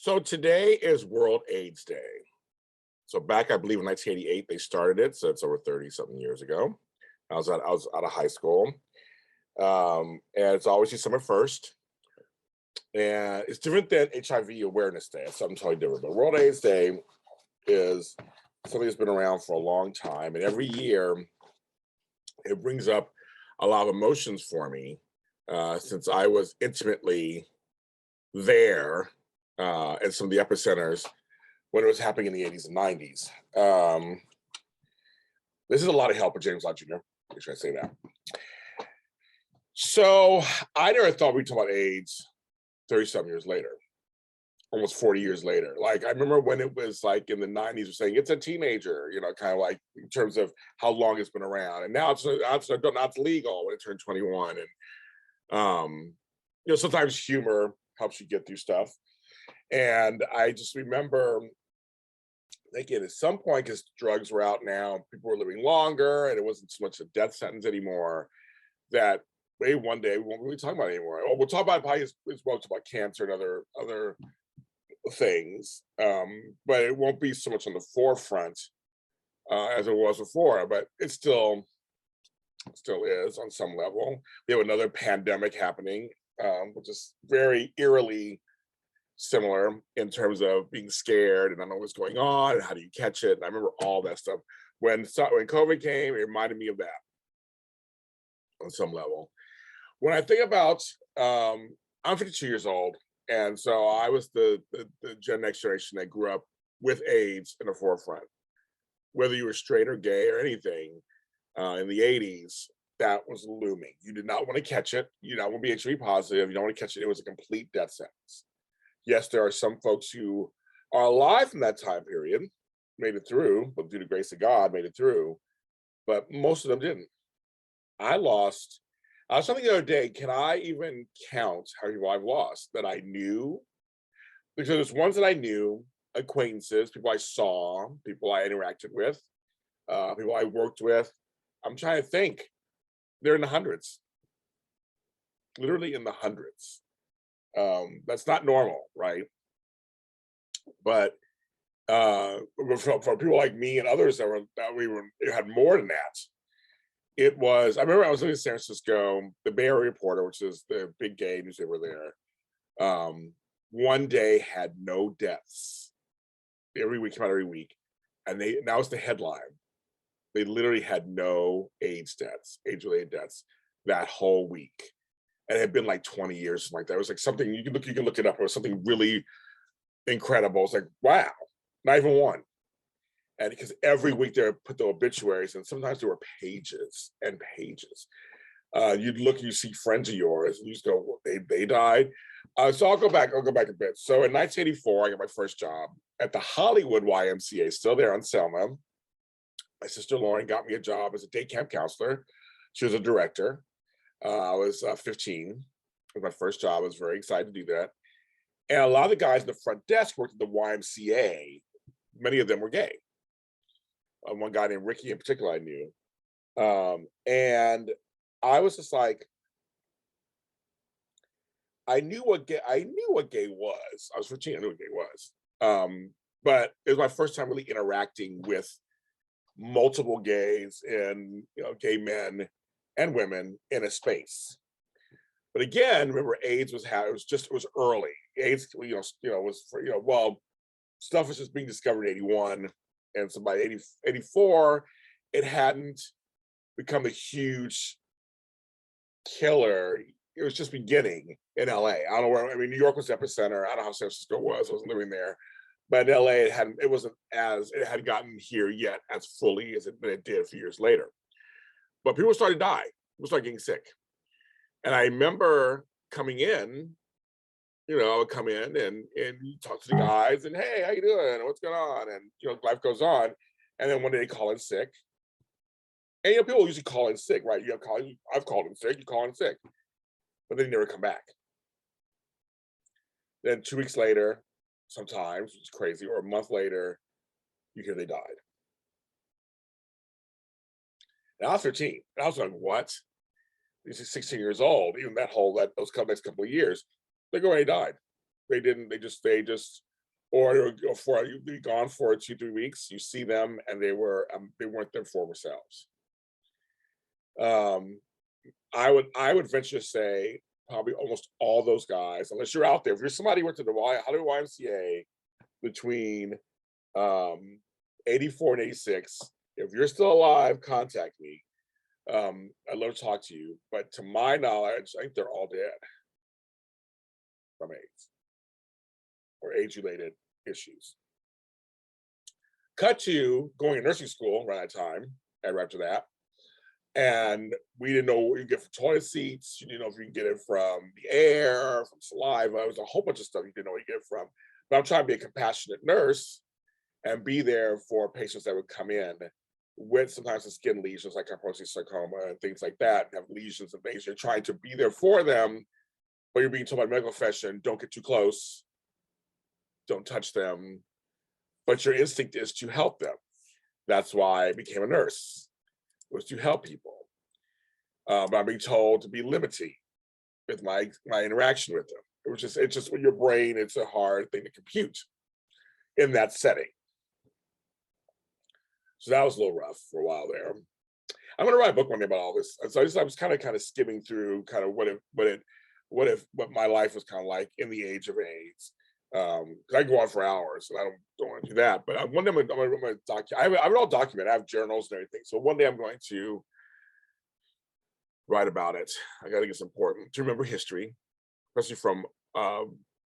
So today is World AIDS Day. So back, I believe in 1988, they started it. So it's over 30 something years ago. I was out of high school. And it's always December 1st. And it's different than HIV Awareness Day. It's something totally different. But World AIDS Day is something that's been around for a long time. And every year it brings up a lot of emotions for me, since I was intimately there, in some of the epicenters when it was happening in the 80s and 90s. This is a lot of help with James Lott Jr. Make sure I say that. So I never thought we'd talk about AIDS 30-some years later, almost 40 years later. Like, I remember when it was like in the 90s, we're saying it's a teenager, kind of like in terms of how long it's been around. And now it's legal when it turned 21. And sometimes humor helps you get through stuff. And I just remember thinking at some point, because drugs were out now, people were living longer, and it wasn't so much a death sentence anymore, that maybe one day we won't really talk about it anymore. We'll talk about probably as well about cancer and other things, but it won't be so much on the forefront as it was before. But it still is on some level. We have another pandemic happening, which is very eerily similar in terms of being scared and I don't know what's going on and how do you catch it. And I remember all that stuff. When COVID came, it reminded me of that on some level. When I think about, I'm 52 years old, and so I was the Gen Next generation that grew up with AIDS in the forefront. Whether you were straight or gay or anything, in the 80s, that was looming. You did not want to catch it. You did not want to be HIV positive. You don't want to catch it. It was a complete death sentence. Yes, there are some folks who are alive from that time period, made it through, but due to the grace of God, made it through. But most of them didn't. I was something the other day, can I even count how many people I've lost that I knew? Because there's ones that I knew, acquaintances, people I saw, people I interacted with, people I worked with. I'm trying to think. They're in the hundreds, literally in the hundreds. That's not normal, right? But for people like me and others that had more than that, it was. I remember I was living in San Francisco, the Bay Area Reporter, which is the big gay newspaper there. One day had no deaths. Every week came out every week, and that was the headline. They literally had no AIDS-related deaths that whole week. And it had been like 20 years, something like that. It was like something you can look it up. It was something really incredible. It's like, wow, not even one. And because every week they would put the obituaries, and sometimes there were pages and pages. You'd look, you see friends of yours, and you just go, well, they died. So I'll go back a bit. So in 1984, I got my first job at the Hollywood YMCA, still there on Selma. My sister Lauren got me a job as a day camp counselor. She was a director. I was 15. It was my first job. I was very excited to do that. And a lot of the guys in the front desk worked at the YMCA. Many of them were gay. One guy named Ricky in particular I knew. And I was just like, I knew what gay was. I was 15, I knew what gay was. But it was my first time really interacting with multiple gays and gay men and women in a space. But again, remember, AIDS was early. AIDS, stuff was just being discovered in 81, and so by 84, it hadn't become a huge killer. It was just beginning in LA. I don't know where. I mean, New York was the epicenter. I don't know how San Francisco was. I wasn't living there, but in LA, it hadn't gotten here yet as fully as it did a few years later. But people started to die. People started getting sick. And I remember coming in, I would come in and you talk to the guys and, hey, how you doing? What's going on? And, life goes on. And then one day they call in sick. And, people usually call in sick, right? I've called in sick, you call in sick. But they never come back. Then 2 weeks later, sometimes, which is crazy, or a month later, you hear they died. And I was 13. And I was like, what? He's 16 years old. Even those next couple of years, they go, they died. They didn't. They just or they would go for you'd be gone for 2, 3 weeks. You see them, and they weren't their former selves. Um, I would venture to say probably almost all those guys, unless you're out there. If you're somebody who went to the Hollywood YMCA between um, 84 and 86, if you're still alive, contact me. I'd love to talk to you. But to my knowledge, I think they're all dead from AIDS or age-related issues. Cut to going to nursing school around that time, and right after that. And we didn't know what you get from toilet seats. You didn't know if you can get it from the air, from saliva. It was a whole bunch of stuff you didn't know what you get it from. But I'm trying to be a compassionate nurse and be there for patients that would come in with sometimes the skin lesions like hypertrophic sarcoma and things like that, have lesions and things. You're trying to be there for them, but you're being told by the medical profession, don't get too close, don't touch them. But your instinct is to help them. That's why I became a nurse, was to help people. But I'm being told to be limiting with my interaction with them. It's just with your brain, it's a hard thing to compute in that setting. So that was a little rough for a while there. I'm going to write a book one day about all this. And so I was kind of skimming through kind of what my life was kind of like in the age of AIDS. Because I can go on for hours, and I don't want to do that. But one day I'm going to document. I have it all documented. I have journals and everything. So one day I'm going to write about it. I think it's important to remember history, especially from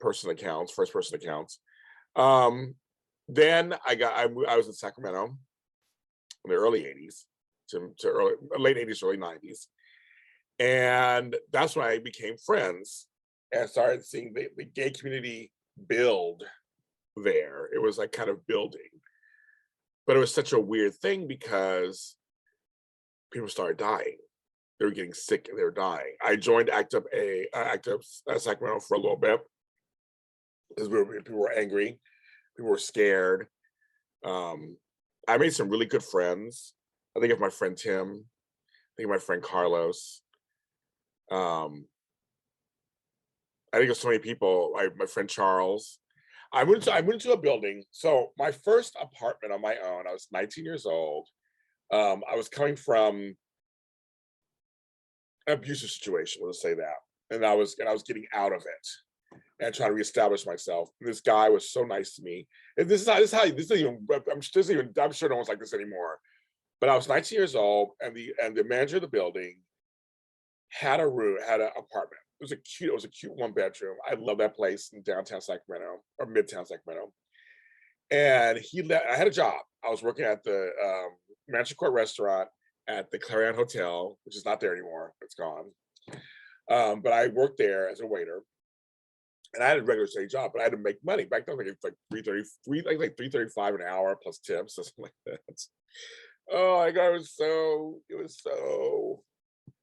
first person accounts. Then I was in Sacramento in the early 80s to late 80s, early 90s. And that's when I became friends and started seeing the gay community build there. It was like kind of building. But it was such a weird thing because people started dying. They were getting sick and they were dying. I joined ACT UP Sacramento for a little bit because people were angry, people were scared. I made some really good friends. I think of my friend Tim. I think of my friend Carlos. I think of so many people. My friend Charles. I moved to a building. So my first apartment on my own. I was 19 years old. I was coming from an abusive situation. Let's say that, and I was getting out of it and trying to reestablish myself. And this guy was so nice to me. And this isn't even. I'm sure no one's like this anymore. But I was 19 years old, and the manager of the building had an apartment. It was a cute 1-bedroom. I love that place in downtown Sacramento or midtown Sacramento. And I had a job. I was working at the Mansion Court restaurant at the Clarion Hotel, which is not there anymore. It's gone. But I worked there as a waiter. And I had a regular day job, but I had to make money. Back then, like $3.35 an hour plus tips, something like that. Oh my God, it was so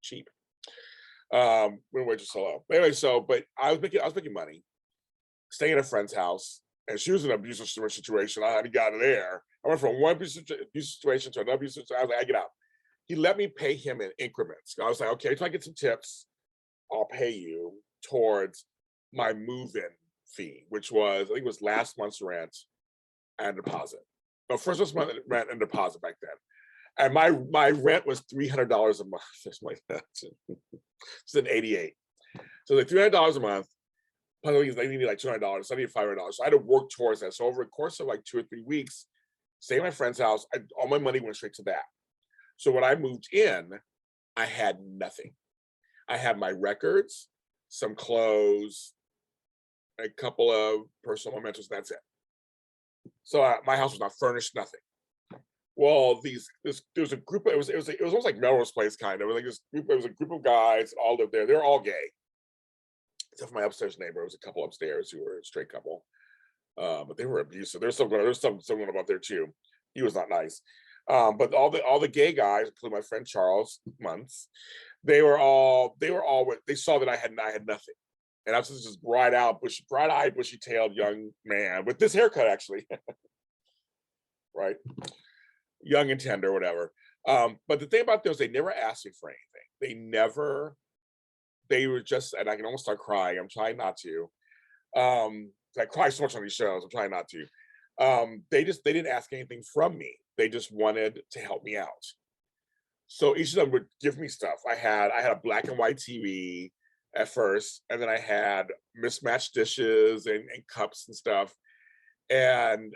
cheap. When wages were so low. Anyway, but I was making money, staying at a friend's house, and she was in an abusive situation. I had to get out of there. I went from one abusive situation to another abusive situation. I was like, I get out. He let me pay him in increments. I was like, okay, until I get some tips, I'll pay you towards my move-in fee, which was, I think it was last month's rent and deposit. No, first month's rent and deposit back then. And my rent was $300 a month, something like that. It's in 88. So like $300 a month. They needed like $200, I needed $500. So I had to work towards that. So over the course of like 2 or 3 weeks, staying at my friend's house, all my money went straight to that. So when I moved in, I had nothing. I had my records, some clothes, a couple of personal mementos. That's it. So my house was not furnished, nothing. Well, there was a group. It was almost like Melrose Place kind of. Like it was a group of guys all lived there. They were all gay, except for my upstairs neighbor. There was a couple upstairs who were a straight couple, but they were abusive. There's someone about there too. He was not nice. But all the gay guys, including my friend Charles Muntz, they saw that I had nothing, and I was just bright-eyed, bushy-tailed young man with this haircut actually, right. Young and tender, whatever. But the thing about them is they never asked me for anything. They were just, and I can almost start crying. I'm trying not to. I cry so much on these shows. I'm trying not to. They didn't ask anything from me. They just wanted to help me out. So each of them would give me stuff. I had a black and white TV at first, and then I had mismatched dishes and cups and stuff, and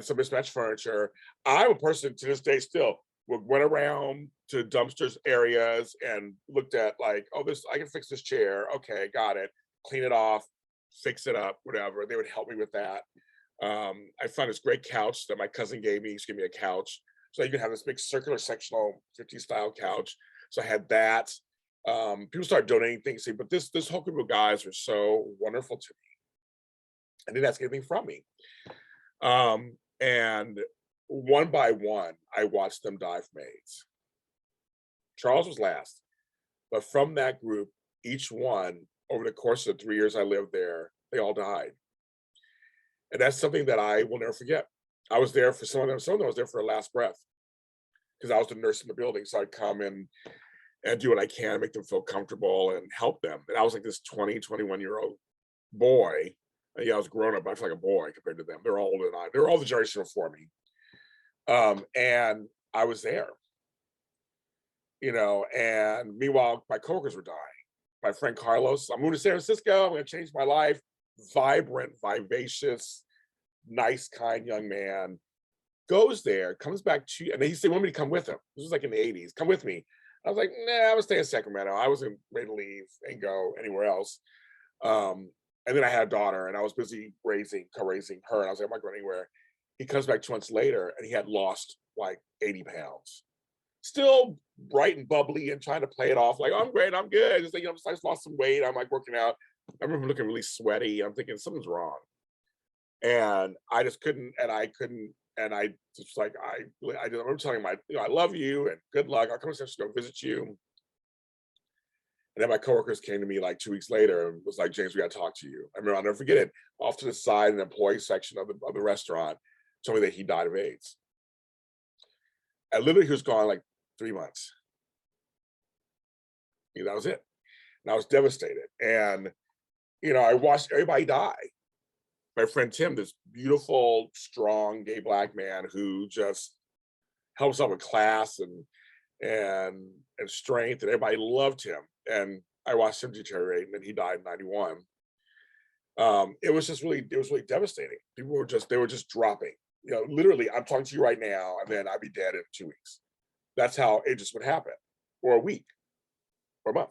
some mismatched furniture. I'm a person to this day still went around to dumpsters areas and looked at like, oh, this I can fix this chair. Okay, got it. Clean it off, fix it up, whatever. They would help me with that. I found this great couch that my cousin gave me. She gave me a couch. So you can have this big circular sectional 50 style couch. So I had that. People started donating things, but this whole group of guys were so wonderful to me. I didn't ask anything from me. And one by one, I watched them die from AIDS. Charles was last, but from that group, each one over the course of the 3 years I lived there, they all died. And that's something that I will never forget. I was there for some of them. Some of them I was there for their last breath because I was the nurse in the building. So I'd come in and do what I can, make them feel comfortable and help them. And I was like this 20, 21-year-old boy. Yeah, I was grown up, but I feel like a boy compared to them. They're all older than I. They're all the generation before me. And I was there, and meanwhile, my coworkers were dying. My friend Carlos, I'm moving to San Francisco. I'm going to change my life. Vibrant, vivacious, nice, kind young man goes there, comes back to, and he said, want me to come with him. This was like in the 80s. Come with me. I was like, nah, I was staying in Sacramento. I wasn't ready to leave and go anywhere else. And then I had a daughter, and I was busy co-raising her. And I was like, I'm not going anywhere. He comes back 2 months later, and he had lost like 80 pounds. Still bright and bubbly and trying to play it off like, oh, I'm great, I'm good. Just like, I just lost some weight. I'm like working out. I remember looking really sweaty. I'm thinking something's wrong. And I just couldn't, and I couldn't, and I just like, I remember telling him, I love you and good luck. I'll come to San Francisco to visit you. And then my coworkers came to me like 2 weeks later and was like, James, we got to talk to you. I remember, I'll never forget it. Off to the side in the employee section of the restaurant, told me that he died of AIDS. And literally he was gone like 3 months. That was it. And I was devastated. And, I watched everybody die. My friend Tim, this beautiful, strong, gay Black man who just helps out with class and strength, and everybody loved him. And I watched him deteriorate, and then he died in 91. It was really devastating. They were just dropping. Literally, I'm talking to you right now, and then I'd be dead in 2 weeks. That's how it just would happen, or a week, or a month.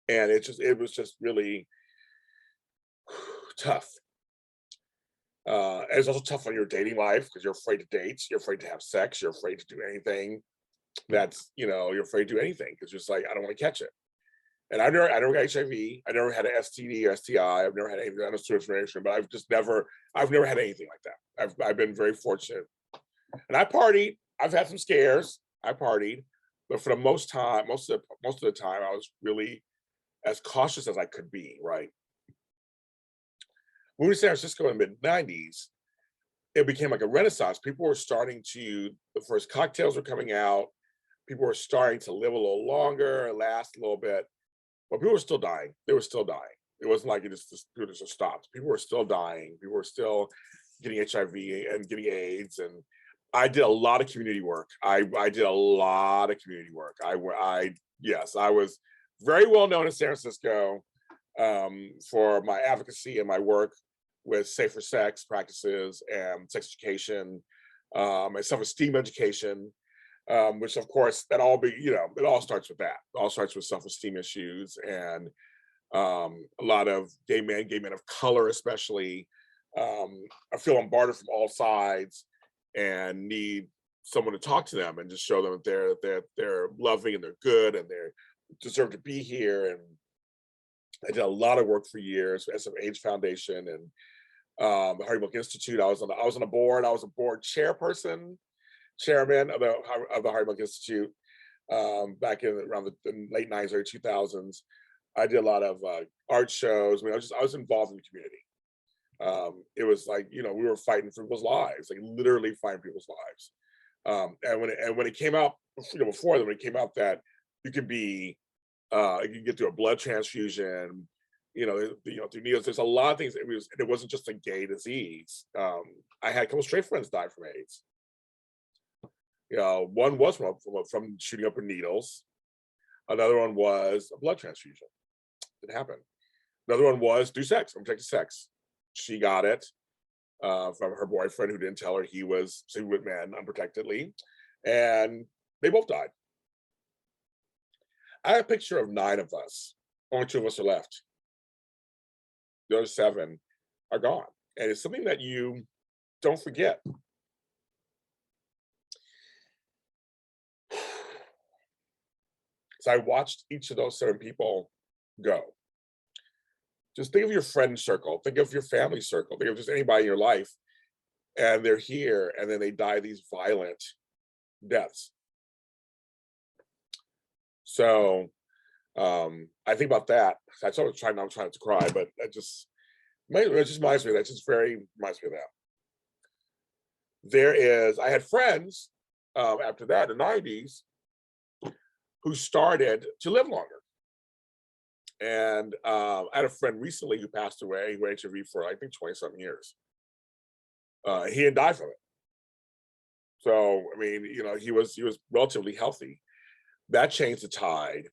And it was just really tough. And it's also tough on your dating life because you're afraid to date, you're afraid to have sex, you're afraid to do anything. You're afraid to do anything because you're just like, I don't want to catch it. And I never got HIV. I never had an STD or STI. I've never had anything on a situation, but I've never had anything like that. I've been very fortunate. And I partied. I've had some scares. I partied, but for the most of the time, I was really as cautious as I could be. Right. Moving to San Francisco in the mid-90s, it became like a renaissance. The first cocktails were coming out. People were starting to live a little longer, last a little bit, but people were still dying. They were still dying. It wasn't like people just stopped. People were still dying. People were still getting HIV and getting AIDS. And I did a lot of community work. I did a lot of community work. I was very well known in San Francisco for my advocacy and my work with safer sex practices and sex education and self-esteem education, which of course it all starts with that. It all starts with self-esteem issues, and a lot of gay men of color especially are feeling bartered from all sides and need someone to talk to them and just show them that they're loving and they're good and they deserve to be here. And I did a lot of work for years for SM/AIDS Foundation and the Hardy Milk Institute. I was on a board. I was a board chairman of the Hardy Milk Institute back around the late 90s, early 2000s. I did a lot of art shows. I mean, I was involved in the community. It was like, we were fighting for people's lives, like literally fighting people's lives. And when it came out, when it came out that you could get through a blood transfusion, through needles. There's a lot of things. It wasn't just a gay disease. I had a couple straight friends die from AIDS. One was from shooting up with needles. Another one was a blood transfusion. It happened. Another one was through sex, unprotected sex. She got it from her boyfriend, who didn't tell her he was sleeping with men unprotectedly, and they both died. I have a picture of 9 of us. Only 2 of us are left. The other 7 are gone, and it's something that you don't forget. So I watched each of those 7 people go. Just think of your friend circle, think of your family circle, think of just anybody in your life, and they're here, and then they die these violent deaths. So I think about that. I'm trying not to cry, but it just reminds me of that. It just very reminds me of that. I had friends after that in the 90s who started to live longer. And I had a friend recently who passed away, who had HIV for I think 20-something years. He didn't die from it. So I mean, he was relatively healthy. That changed the tide,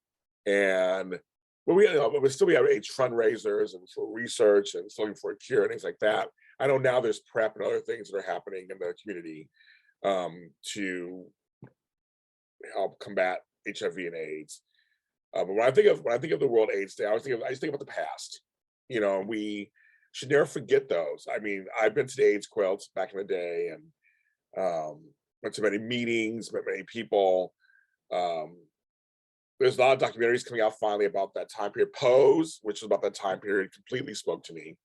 and we have AIDS fundraisers and for research and looking for a cure and things like that. I know now there's PrEP and other things that are happening in the community to help combat HIV and AIDS. But when I think of the World AIDS Day, I just think about the past. We should never forget those. I mean, I've been to the AIDS quilts back in the day, and went to many meetings, met many people. There's a lot of documentaries coming out finally about that time period. Pose, which is about that time period, completely spoke to me.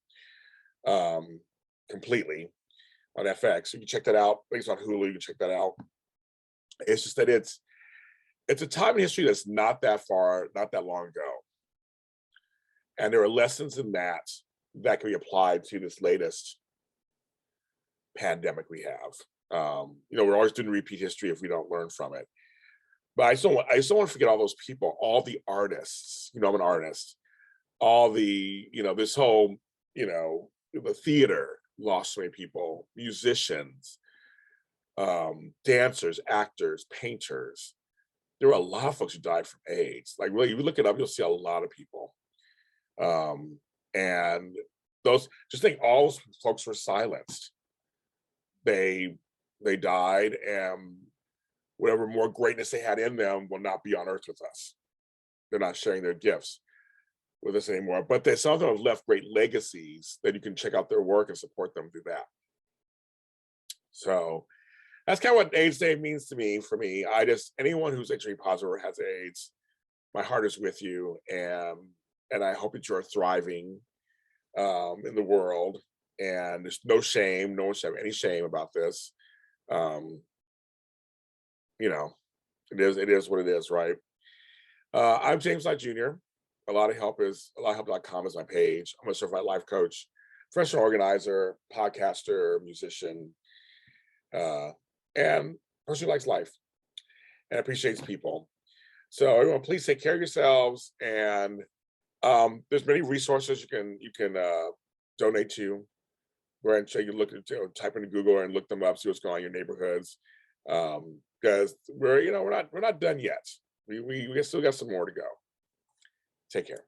Completely on FX. You can check that out. I think it's on Hulu. You can check that out. It's just that it's a time in history that's not that long ago. And there are lessons in that can be applied to this latest pandemic we have. We're always doing repeat history if we don't learn from it. But I just don't want to forget all those people, all the artists. I'm an artist. All the, this whole, the theater lost so many people, musicians, dancers, actors, painters. There were a lot of folks who died from AIDS. Like, really, if you look it up, you'll see a lot of people. And just think all those folks were silenced. They died, and whatever more greatness they had in them will not be on earth with us. They're not sharing their gifts with us anymore. But some of them have left great legacies that you can check out their work and support them through that. So that's kind of what AIDS Day means to me. For me, anyone who's HIV positive or has AIDS, my heart is with you, and I hope that you're thriving in the world. And there's no shame. No one should have any shame about this. It is what it is, right? I'm James Lott Jr. A lot of help.com is my page. I'm a certified life coach, professional organizer, podcaster, musician, and person who likes life and appreciates people. So everyone, please take care of yourselves. And there's many resources you can donate to. Go ahead and check. You look at type into Google and look them up. See what's going on in your neighborhoods. Because we're not done yet. We still got some more to go. Take care.